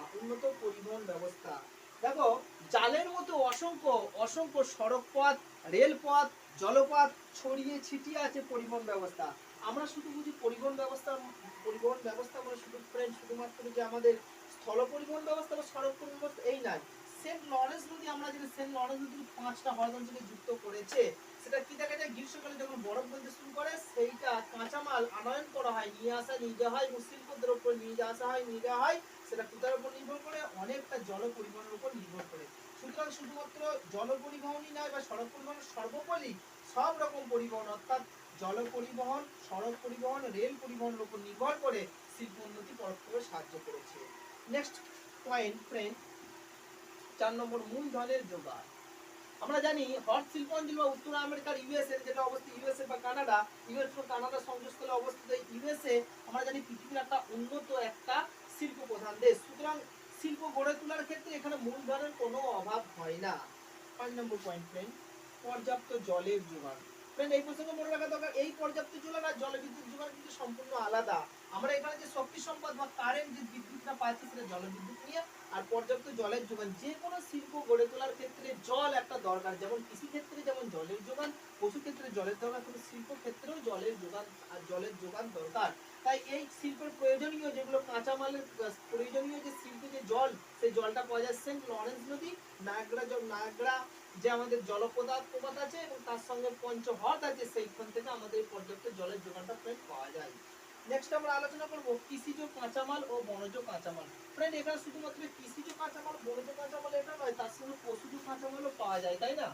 দেখো, জালের মতো অসংখ্য সড়ক পথ, রেলপথ, জলপথ ছড়িয়ে ছিটিয়ে আছে পরিবহন ব্যবস্থা। আমরা শুধু বুঝি পরিবহন ব্যবস্থা মানে শুধুমাত্র যে আমাদের স্থল পরিবহন ব্যবস্থা বা সড়ক পরিবহন ব্যবস্থা এই নয়। সেন্ট লরেন্স নদী, আমরা জানি সেন্ট লরেন্স নদী 5টা হ্রদ অঞ্চলে যুক্ত করেছে। সেটা কি দেখা যায়? গ্রীষ্মকালে যখন বরফ গলতে শুরু করে, সেইটা কাঁচামাল আনয়ন করা হয়, নিয়ে যাওয়া হয় এবং শিল্প দ্রব্য নিয়ে যাওয়া হয়। সেটা কোথার উপর নির্ভর করে? অনেকটা জল পরিবহনের উপর নির্ভর করে। সুতরাং শুধুমাত্র জল পরিবহনই নয় বা সড়ক পরিবহন, সর্বোপরি সব রকম পরিবহন, অর্থাৎ জল পরিবহন, সড়ক পরিবহন, রেল পরিবহনের উপর নির্ভর করে শিল্প উন্নতি পরোক্ষভাবে সাহায্য করেছে। নেক্সট পয়েন্ট ফ্রেন্ড, 4 নম্বর, মূলধনের জোগান। আমরা জানি হট শিল্প অঞ্চল বা উত্তর আমেরিকার ইউএসএ যেটা অবস্থিত, ইউএসএ বা কানাডা, ইউএস ও কানাডা সংযোগস্থলে অবস্থিত ইউএসএ আমরা জানি পৃথিবীর একটা উন্নত একটা শিল্প প্রধান দেশ। সুতরাং শিল্প গড়ে তোলার ক্ষেত্রে এখানে মূলধনের কোনো অভাব হয় না। 5 নম্বর পয়েন্ট ফ্রেন্ড, পর্যাপ্ত জলের যোগান। ফ্রেন্ড এই প্রসঙ্গে মনে রাখা দরকার, এই পর্যাপ্ত জল আর জলবিদ্যুৎ যোগান কিন্তু সম্পূর্ণ আলাদা। আমরা এখানে যে শক্তি সম্পদ বা কারেন্ট যে বিদ্যুৎটা পাচ্ছি সেটা জলবিদ্যুৎ নিয়ে, আর পর্যাপ্ত জলের যোগান। যে কোনো শিল্প গড়ে তোলার ক্ষেত্রে জল একটা দরকার, যেমন কৃষি ক্ষেত্রে যেমন জলের যোগান, পশু ক্ষেত্রে জলের দরকার, কিন্তু শিল্প ক্ষেত্রেও জলের যোগান আর জলের যোগান দরকার। তাই এই শিল্পের প্রয়োজনীয় যেগুলো কাঁচামালের প্রয়োজনীয় যে শিল্পে যে জল, সেই জলটা পাওয়া যায় সেন্ট লরেন্স নদী, নায়াগ্রা যে আমাদের জলপ্রপাত আছে এবং তার সঙ্গে পঞ্চহ্রদ আছে, সেইখান থেকে আমাদের পর্যাপ্ত জলের যোগানটা ফ্রেন্ড পাওয়া যায়। নেক্সট আমরা আলোচনা করব কৃষিজ কাঁচামাল ও বনজ কাঁচামাল। ফ্রেন্ড এখানে শুধুমাত্র কৃষিজ কাঁচামাল বনজ কাঁচামাল এটা নয়, তার সঙ্গে পশুজ কাঁচামালও পাওয়া যায়, তাই না?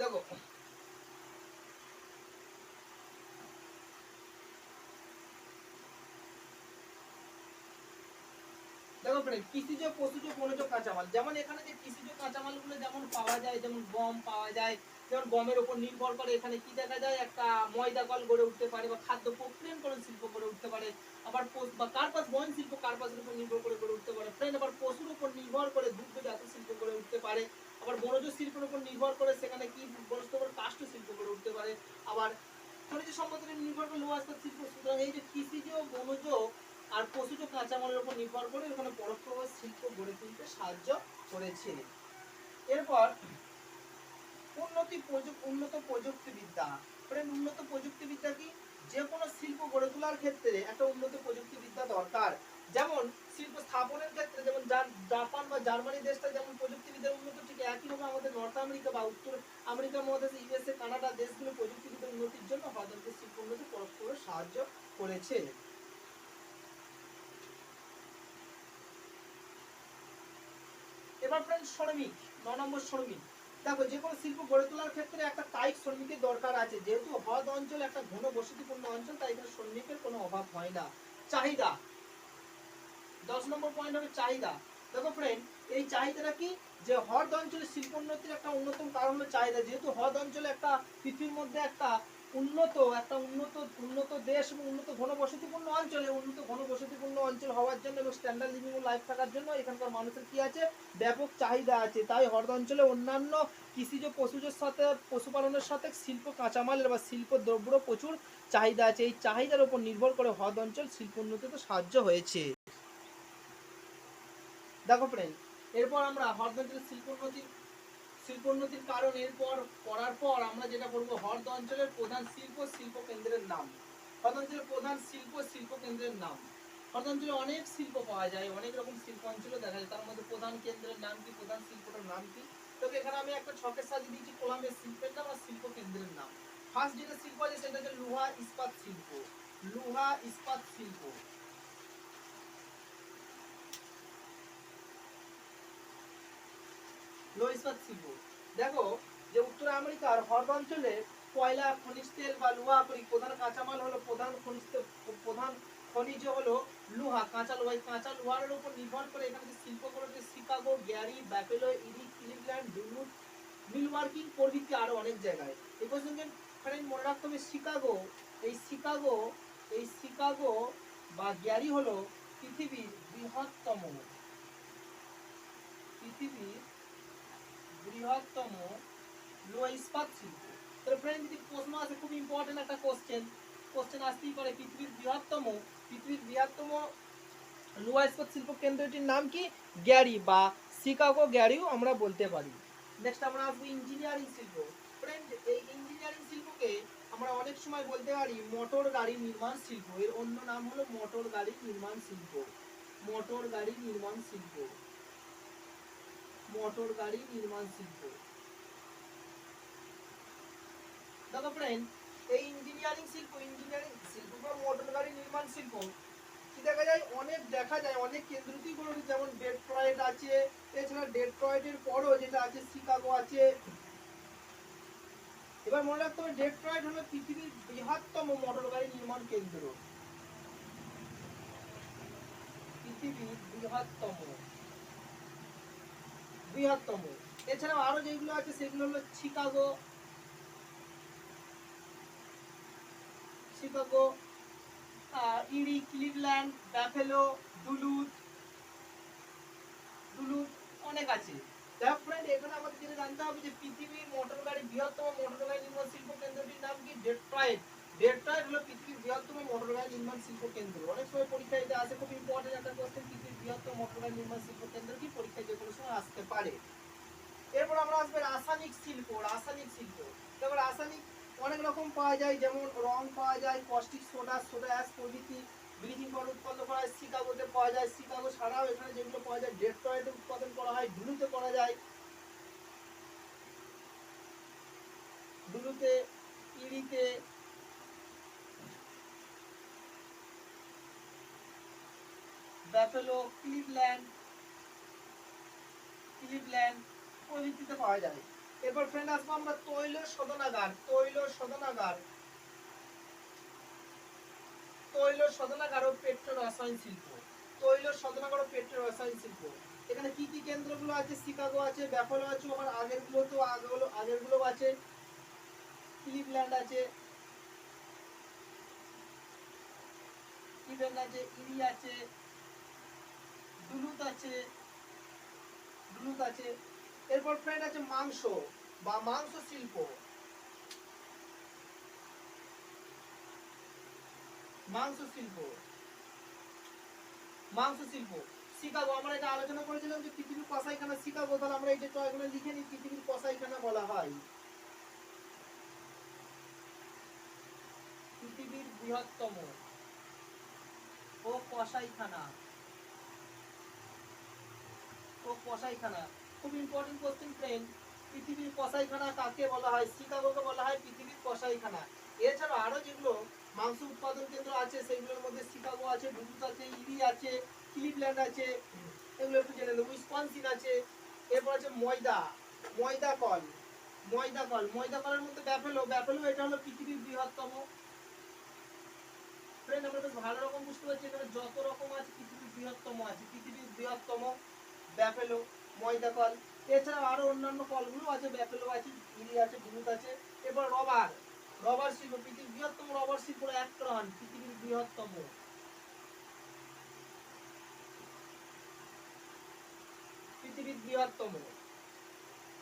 দেখো দেখো ফ্রেন্ড, কৃষিজ পশুজ বনজ কাঁচামাল, যেমন এখানে যে কৃষিজ কাঁচামালগুলো যেমন পাওয়া যায়, যেমন গম পাওয়া যায়, যেমন গমের উপর নির্ভর করে এখানে কি দেখা যায়, একটা ময়দা কল গড়ে উঠতে পারে বা খাদ্য প্রক্রিয়াকরণ শিল্প গড়ে উঠতে পারে। আবার বা কার্পাস বয়ন শিল্প কার্পাসের উপর নির্ভর করে গড়ে উঠতে পারে। ফ্রেন্ড আবার পশুর উপর নির্ভর করে দুগ্ধজাত শিল্প গড়ে উঠতে পারে। আবার বনজ শিল্পের উপর নির্ভর করে সেখানে কি বনস্থ কাষ্ঠ শিল্প গড়ে উঠতে পারে। আবার খনিজ সম্পদের নির্ভর করে লোহা ইস্পাত শিল্প। সুতরাং এই যে কৃষিজ বনজ আর পশুজ কাঁচামালের উপর নির্ভর করে এখানে পরোক্ষভাবে শিল্প গড়ে তুলতে সাহায্য করেছে। এরপর উন্নত প্রযুক্তিবিদ্যা। উন্নত প্রযুক্তিবিদ্যা কি? যে কোনো শিল্প গড়ে তোলার ক্ষেত্রে একটা উন্নত প্রযুক্তিবিদ্যা দরকার। যেমন শিল্প স্থাপনের ক্ষেত্রে যেমন জাপান বা জার্মানি দেশটা যেমন প্রযুক্তিবিদ্যার উন্নত, ঠিক একইভাবে আমাদের নর্থ আমেরিকা বা উত্তর আমেরিকা মহাদেশে ইউএসএ কানাডা দেশগুলো প্রযুক্তিবিদ্যার উন্নতির জন্য হয়তো শিল্প উন্নতি পরোক্ষভাবে সাহায্য করেছে। এবার ফ্রেন্ড শ্রমিক, 9 নম্বর শ্রমিক। দেখো যে কোনো শিল্প গড়ে তোলার ক্ষেত্রে একটা কায়িক শ্রমিকের দরকার আছে। যেহেতু হ্রদ অঞ্চল একটা ঘন বসতিপূর্ণ অঞ্চল, তাই এখানে শ্রমিকের কোনো অভাব হয় না। চাহিদা, 10 নম্বর পয়েন্ট হবে চাহিদা। দেখো ফ্রেন্ড এই চাহিদাটা কি, যে হ্রদ অঞ্চলে শিল্পোন্নতির একটা অন্যতম কারণ হলো চাহিদা। যেহেতু হ্রদ অঞ্চলে একটা পৃথিবীর মধ্যে একটা উন্নত দেশ এবং উন্নত ঘনবসতিপূর্ণ অঞ্চলে, উন্নত ঘনবসতিপূর্ণ অঞ্চল হওয়ার জন্য এবং স্ট্যান্ডার্ড লিভিং লাইফ থাকার জন্য এখানকার মানুষের কি আছে, ব্যাপক চাহিদা আছে। তাই হ্রদ অঞ্চলে অন্যান্য কৃষিজ পশুজের সাথে পশুপালনের সাথে শিল্প কাঁচামালের বা শিল্প দ্রব্য প্রচুর চাহিদা আছে। এই চাহিদার উপর নির্ভর করে হ্রদ অঞ্চল শিল্পোন্নতিতে সাহায্য হয়েছে। দেখো ফ্রেন্ড এরপর আমরা হ্রদ অঞ্চলের শিল্পোন্নতির কারণ এরপর পড়ার পর আমরা যেটা করব, হ্রদ অঞ্চলের প্রধান শিল্প কেন্দ্রের নাম। হ্রদ অঞ্চলের প্রধান শিল্প কেন্দ্রের নাম। হ্রদ অঞ্চলে অনেক শিল্প পাওয়া যায়, অনেক রকম শিল্প অঞ্চলে দেখা যায়। তার মধ্যে প্রধান কেন্দ্রের নাম কি, প্রধান শিল্পটার নাম কি? তবে এখানে আমি একটা ছকের সাজিয়ে দিয়েছি কলামের শিল্পের নাম আর শিল্প কেন্দ্রের নাম। ফার্স্ট যেটা শিল্প আছে সেটা হচ্ছে লোহা ইস্পাত শিল্প। লোহা ইস্পাত শিল্প, লো ইস্পাত শিল্প। দেখো যে উত্তর আমেরিকার হ্রদ অঞ্চলে কয়লা, খনিজ তেল বা লোহা প্রধান কাঁচামাল হলো, প্রধান খনিজ হলো লোহা, কাঁচা লোহা। কাঁচা লোহার উপর নির্ভর করে এখানে যে শিল্প করেছে Chicago, Gary, Buffalo, Erie, Cleveland, Duluth, Milwaukee প্রভৃতি আরো অনেক জায়গায়। এই প্রসঙ্গে মনে রাখতে হবে শিকাগো বা গ্যারি হলো পৃথিবীর বৃহত্তম লোহা ইস্পাত শিল্প। তাহলে ফ্রেন্ড যদি প্রশ্ন আছে, খুব ইম্পর্টেন্ট একটা কোশ্চেন আসতেই পারে, পৃথিবীর বৃহত্তম লোহা ইস্পাত শিল্প কেন্দ্রটির নাম কি? গ্যারি বা শিকাগো গ্যারিও আমরা বলতে পারি। নেক্সট আমরা আসবো ইঞ্জিনিয়ারিং শিল্প। ফ্রেন্ড এই ইঞ্জিনিয়ারিং শিল্পকে আমরা অনেক সময় বলতে পারি মোটর গাড়ি নির্মাণ শিল্প। এর অন্য নাম হলো মোটর গাড়ি নির্মাণ শিল্প। মোটর গাড়ি নির্মাণ শিল্প, মোটর গাড়ি নির্মাণ শিল্প। দেখো ফ্রেন্ড এই ইঞ্জিনিয়ারিং শিল্প বা মোটর গাড়ি নির্মাণ শিল্প কি দেখা যায়, অনেক কেন্দ্রটি গড়ে উঠেছে। যেমন ডেট্রয়েট আছে, এছাড়া ডেট্রয়েটের পরও যেটা আছে শিকাগো আছে, এবার মনে রাখতে হবে ডেট্রয়েট হলো পৃথিবীর বৃহত্তম মোটর গাড়ি নির্মাণ কেন্দ্র, পৃথিবীর বৃহত্তম বৃহত্তম। এছাড়াও আরো যেগুলো আছে সেগুলো হলো শিকাগো, শিকাগো, ইরি, ক্লিভল্যান্ড, ব্যাফেলো, ডুলুথ, ডুলুথ, অনেক আছে। দেখো ফ্রেন্ড, এখানে আমাদের যেটা জানতে হবে যে পৃথিবীর মোটর গাড়ি বৃহত্তম মোটর গাড়ি নির্মাণ শিল্প কেন্দ্রটির নাম কি? ডেট্রয়েট। ডেট্রয়েট হলো পৃথিবীর বৃহত্তম মোটর গাড়ি নির্মাণ শিল্প কেন্দ্র। অনেক সময় পরীক্ষায় এটা আসে, খুব ইম্পর্টেন্ট একটা কোশ্চেন, পৃথিবীর বৃহত্তম মোটর গাড়ি নির্মাণ শিল্প কেন্দ্র কি? পরীক্ষায় যে কোনো সময় আসতে পারে। এরপর আমরা আসবে রাসায়নিক শিল্প। রাসায়নিক শিল্প, তারপর রাসায়নিক অনেক রকম পাওয়া যায়, যেমন রং পাওয়া যায়, কস্টিক সোডা, সোডা অ্যাশ প্রভৃতি, ব্লিচিং পাউডার উৎপন্ন করা হয় শিকাগোতে পাওয়া যায়। শিকাগো ছাড়াও এখানে যেগুলো পাওয়া যায় ডেট্রয়েটে উৎপাদন করা হয়, ডুলুতে করা যায়, ডুলুতে, ইরিতে, ব্যাফেলো, ক্লিভল্যান্ড, ক্লিভল্যান্ড প্রভৃতিতে পাওয়া যায়। এরপর ফ্রেন্ড আসবো আমরা তৈল শোধনাগার। তৈল শোধনাগার, তৈল শোধনাগার ও পেট্রো রসায়ন শিল্প। তৈল শোধনাগার ও পেট্রো রসায়ন শিল্প, এখানে কি কি কেন্দ্রগুলো আছে? শিকাগো আছে, ব্যাফেলো আছে, আবার আগেরগুলো আছে, ক্লিভল্যান্ড আছে, ক্লিভল্যান্ড আছে, ইরি আছে, ডুলুথ আছে, ডুলুথ আছে। এরপর ফ্রেন্ড আছে মাংস বা মাংস শিল্প। মাংস শিল্প, মাংস শিল্প শিকাগো। আমরা এটা আলোচনা করেছিলাম যে পৃথিবীর কসাইখানা শিকাগো, তাহলে আমরা এটা এগুলো লিখে নিই, পৃথিবীর কসাইখানা বলা হয়। পৃথিবীর বৃহত্তম ও কসাইখানা, ও কসাইখানা, খুব ইম্পর্টেন্ট কোশ্চেন ফ্রেন্ড। পৃথিবীর কসাইখানা কাকে বলা হয়? শিকাগোকে বলা হয় পৃথিবীর কসাইখানা। এছাড়া আরো যেগুলো মাংস উৎপাদন কেন্দ্র আছে সেগুলোর মধ্যে শিকাগো আছে, ডুলুথ আছে, ইরি আছে, ক্লিভল্যান্ড আছে, এগুলো একটু জেনে নেব। উইসকনসিন আছে। এরপর আছে ময়দা, ময়দা কল, ময়দা কল, ময়দা কলের মধ্যে ব্যাফেলো, ব্যাফেলো এটা হলো পৃথিবীর বৃহত্তম। ফ্রেন্ড আমরা বেশ ভালো রকম বুঝতে পারছি এখানে যত রকম আছে পৃথিবীর বৃহত্তম আছে, পৃথিবীর বৃহত্তম ব্যাফেলো, ময়দা কল। এছাড়াও আরো অন্যান্য কলগুলো আছে, ব্যাফেলো আছে, ইরি আছে, ডুলুথ আছে। এরপর রবার, রবার শিল্প, পৃথিবীর বৃহত্তম রবার শিল্প অ্যাক্টন, পৃথিবীর বৃহত্তম, পৃথিবীর বৃহত্তম।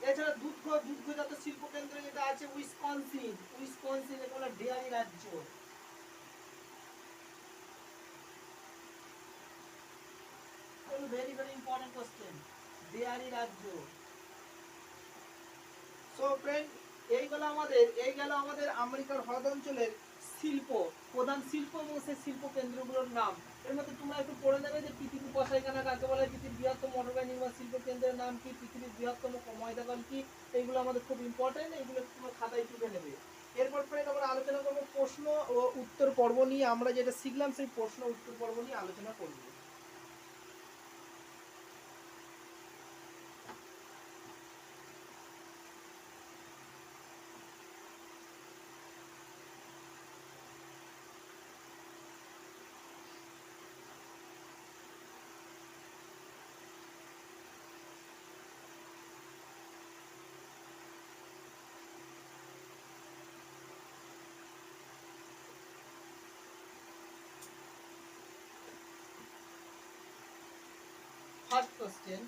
এছাড়া দুগ্ধজাত শিল্প কেন্দ্র যেটা আছে উইসকনসিন, উইসকনসিন এটা হলো ডেয়ারি রাজ্য। Very very important question, dairy রাজ্য। সো ফ্রেন্ড, এই গেল আমাদের আমেরিকার হ্রদ অঞ্চলের শিল্প, প্রধান শিল্প এবং সেই শিল্প কেন্দ্রগুলোর নাম। এর মধ্যে তোমরা একটু পড়ে নেবে যে পৃথিবীর কসাইখানা কাকে বলে, পৃথিবীর বৃহত্তম মোটরগাড়ি নির্মাণ শিল্প কেন্দ্রের নাম কি, পৃথিবীর বৃহত্তম ময়দা কল কি। এইগুলো আমাদের খুব ইম্পর্টেন্ট, এইগুলো তোমরা খাতায় টুকে নেবে। এরপর ফ্রেন্ড আমরা আলোচনা করবো প্রশ্ন ও উত্তর পর্ব নিয়ে। আমরা যেটা শিখলাম সেই প্রশ্ন উত্তর পর্ব নিয়ে আলোচনা করবো। ফার্স্ট কোশ্চেন,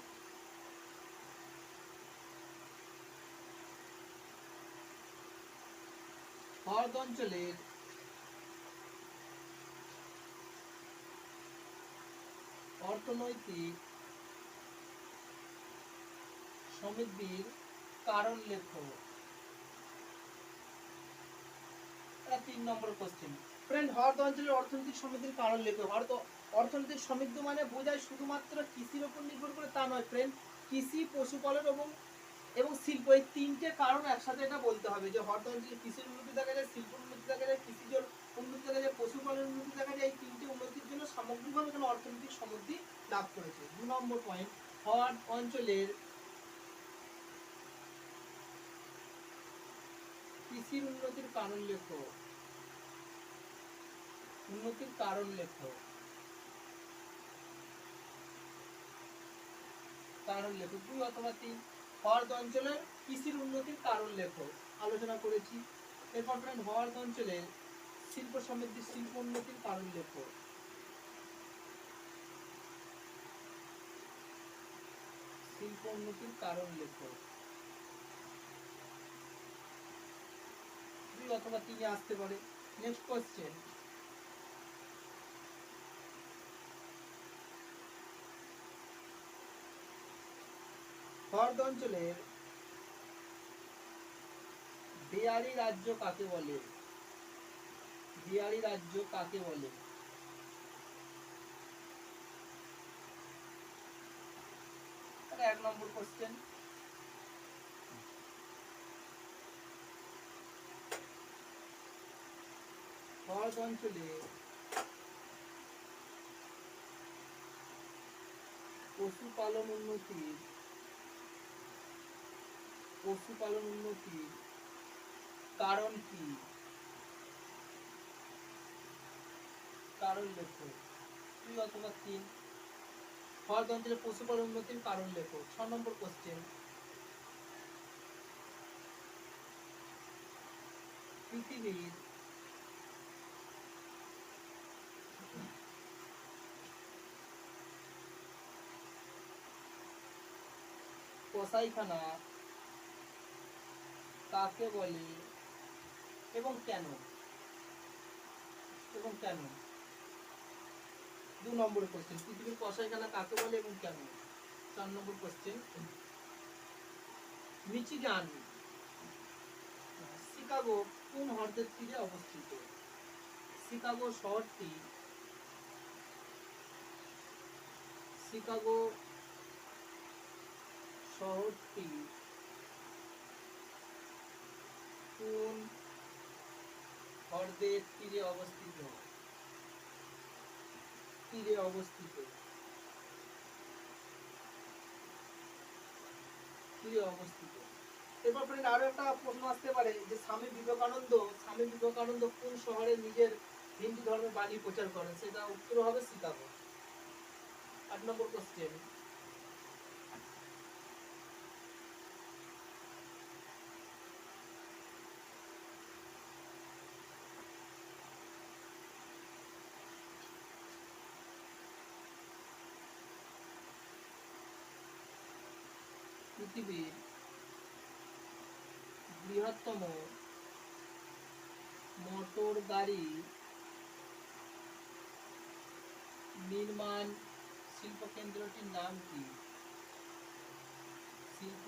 হ্রদ অঞ্চলের অর্থনৈতিক সমৃদ্ধির কারণ লেখো। 3 নম্বর কোশ্চেন। ফ্রেন্ড, হ্রদ অঞ্চলের অর্থনৈতিক সমৃদ্ধির কারণ লেখো। অর্থনৈতিক সমৃদ্ধি মানে বোঝায় শুধুমাত্র কৃষির উপর নির্ভর করে তা নয় ফ্রেন্ড, কৃষি, পশুপালন এবং শিল্প, এই তিনটে কারণ একসাথে এটা বলতে হবে যে হ্রদ অঞ্চলে কৃষির উন্নতি দেখা যায়, শিল্পের উন্নতি দেখা যায়, কৃষিজ উন্নতি দেখা যায়, পশুপালনের উন্নতি দেখা যায়। এই তিনটে উন্নতির জন্য সামগ্রিকভাবে এখানে অর্থনৈতিক সমৃদ্ধি লাভ করেছে। 2 নম্বর পয়েন্ট, হ্রদ অঞ্চলের কৃষির উন্নতির কারণ লেখো। উন্নতির কারণ লেখো। কারণ লেখো 2 অথবা 3। হ্রদ অঞ্চলের কৃষির উন্নতির কারণ লেখো, আলোচনা করেছি। এরপর ফ্রেন্ড হ্রদ অঞ্চলের শিল্প সমৃদ্ধি, শিল্প উন্নতির কারণ লেখো। শিল্প উন্নতির কারণ লেখো। 2 অথবা 3 আসতে পারে। নেক্সট কোশ্চেন, হ্রদ অঞ্চলের বিহারি রাজ্য কাকে বলে? বিহারি রাজ্য কাকে বলে? এটা 1 নম্বর কোশ্চেন। হ্রদ অঞ্চলে পশুপালন উন্নতির কারণ কি? কারণ লেখো। 2 অথবা 3। হ্রদ অঞ্চলে পশুপালন উন্নতির কারণ লেখো। 6 নম্বর কোশ্চেন, পৃথিবীর কসাইখানা কাকে বলে এবং কেন? এবং কেন? 2 নম্বর কোশ্চেন, পৃথিবীর কসাইখানা কাকে বলে এবং কেন? 4 নম্বর কোশ্চেন, মিচিগান শিকাগো কোন হ্রদের তীরে অবস্থিত? শিকাগো শহরটি কোন হ্রদের তীরে অবস্থিত? এরপর ফ্রেন্ড আরো একটা প্রশ্ন আসতে পারে যে স্বামী বিবেকানন্দ কোন শহরে নিজের হিন্দু ধর্মের বাণী প্রচার করেন? সেটা উত্তর হবে শিকাগো। 8 নম্বর কোশ্চেন, পৃথিবীর বৃহত্তম মোটর গাড়ি নির্মাণ শিল্প কেন্দ্রটির নাম কি? শিল্প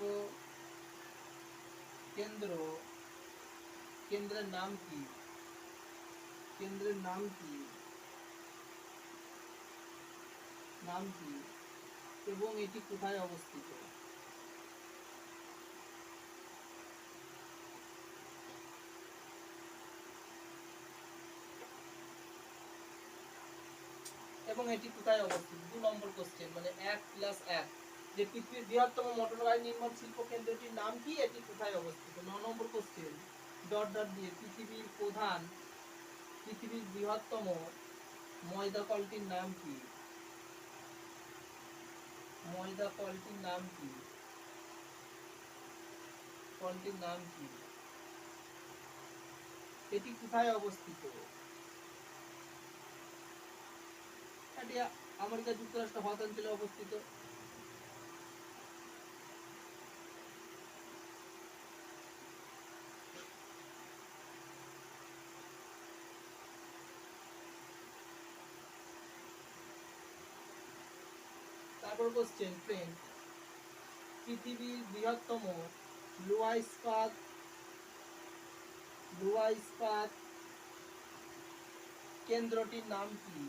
কেন্দ্রের নাম কি? এবং এটি কোথায় অবস্থিত? এবং এটি কোথায় অবস্থিত? 2 নম্বর কোশ্চেন, মানে 1+1, যে পৃথিবীর বৃহত্তম মোটর গাড়ি নির্মাণ শিল্প কেন্দ্রটির নাম কি, এটি কোথায় অবস্থিত? 9 নম্বর কোশ্চেন, ডট ডট দিয়ে পৃথিবীর বৃহত্তম ময়দা কলটির নাম কি? কলটির নাম কি? এটি কোথায় অবস্থিত? এটি আমেরিকা যুক্তরাষ্ট্র হ্রদ অঞ্চলে অবস্থিত। তারপর কোশ্চেন ফ্রেন্ড, পৃথিবীর বৃহত্তম লোহা ইস্পাত কেন্দ্রটির নাম কি?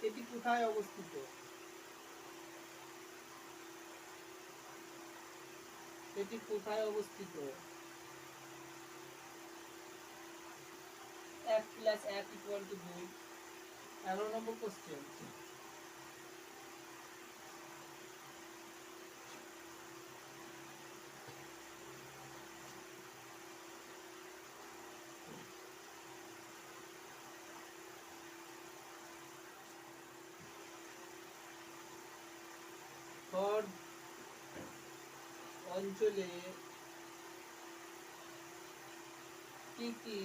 এটি কোথায় অবস্থিত? এটি কোথায় অবস্থিত? 1+1 = 2। 11 নম্বর কোশ্চেন, অঞ্চলে কি কি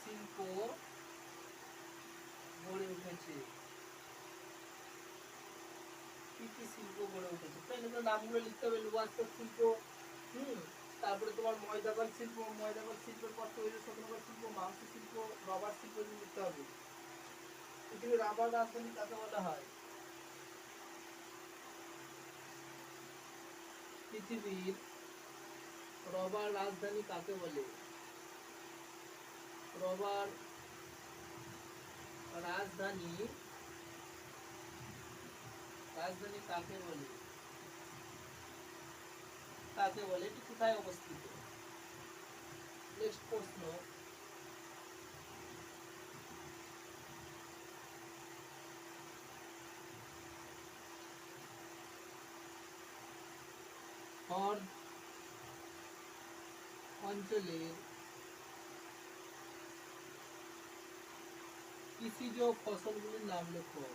শিল্প গড়ে উঠেছে, কি কি শিল্প গড়ে উঠেছে, তাই না? নামগুলো লিখতে হবে। লোহার শিল্প, তারপরে তোমার ময়দাবাল শিল্প, ময়দাবাল শিল্পের পর তৈরি শোধনাগার শিল্প, মাংস শিল্প, রবার শিল্প লিখতে হবে। পৃথিবীর রাবার রাজধানী কাকে বলা হয়? পৃথিবীর রবার রাজধানী কাকে বলে? রবার রাজধানী রাজধানী কাকে বলে? কাকে বলে? এটি কোথায় অবস্থিত? নেক্সট প্রশ্ন, হ্রদ অঞ্চলের কৃষিজ ফসলগুলির নাম লেখো।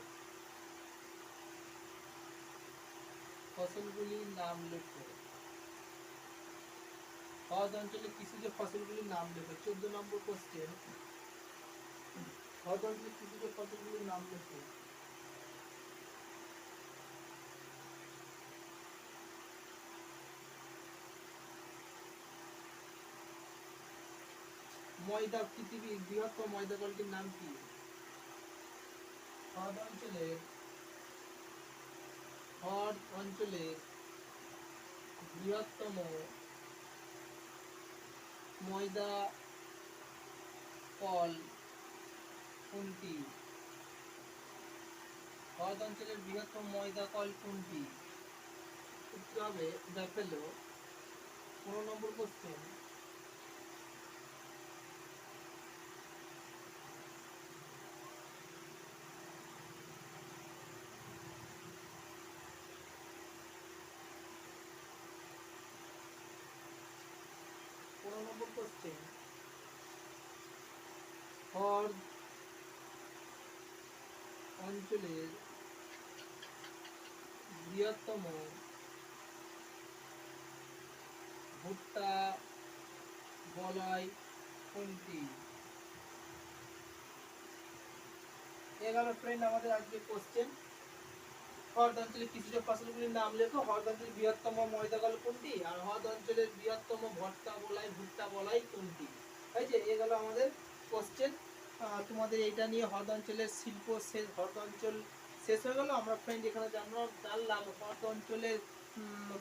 ফসলগুলির নাম লেখো। হ্রদ অঞ্চলে কৃষিজ ফসলগুলির নাম লেখো। 14 নম্বর কোশ্চেন, হ্রদ অঞ্চলে কৃষিজ ফসলগুলির নাম লেখো। ময়দা, পৃথিবীর বৃহত্তম ময়দা কলটির নাম কি? হ্রদ অঞ্চলের বৃহত্তম ময়দা কল কোনটি? হ্রদ অঞ্চলের বৃহত্তম ময়দা কল কোনটি? উত্তর হবে দেখেলো। 15 নম্বর কোশ্চেন, হ্রদ অঞ্চলের বৃহত্তম ভুট্টা বলয় কোনটি? এগারো ফ্রেন্ড আমাদের আজকে কোশ্চেন। হ্রদ অঞ্চলের কৃষিজ ফসলগুলির নাম লেখো। হ্রদ অঞ্চলের বৃহত্তম ময়দা কল কোনটি? আর হ্রদ অঞ্চলের বৃহত্তম ভুট্টা বলয় কোনটি? এই যে এগুলো আমাদের কোশ্চেন। তোমাদের এটা নিয়ে হ্রদ অঞ্চলের শিল্প শেষ, হ্রদ অঞ্চল শেষ হয়ে গেল। আমরা ফ্রেন্ড এখানে জানলাম হ্রদ অঞ্চলের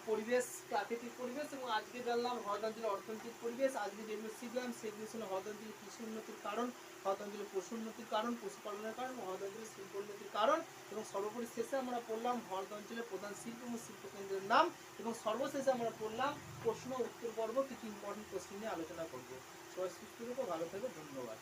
পরিবেশ, প্রাকৃতিক পরিবেশ, এবং আজকে জানলাম হ্রদ অঞ্চলের অর্থনৈতিক পরিবেশ। আজকে যেগুলো শিখলাম সেগুলো ছিল হ্রদ অঞ্চলের কৃষি উন্নতির কারণ, হ্রদ অঞ্চলের পশু উন্নতির কারণ, পশুপালনের কারণ, হ্রদ অঞ্চলের শিল্প উন্নতির কারণ, এবং সর্বোপরি শেষে আমরা পড়লাম হ্রদ অঞ্চলের প্রধান শিল্প এবং শিল্প কেন্দ্রের নাম, এবং সর্বশেষে আমরা পড়লাম প্রশ্ন উত্তর পর্ব, কিছু ইম্পর্টেন্ট কোশ্চেন নিয়ে আলোচনা করবো। সবাই সুস্থ থেকো, ভালো থেকো, ধন্যবাদ।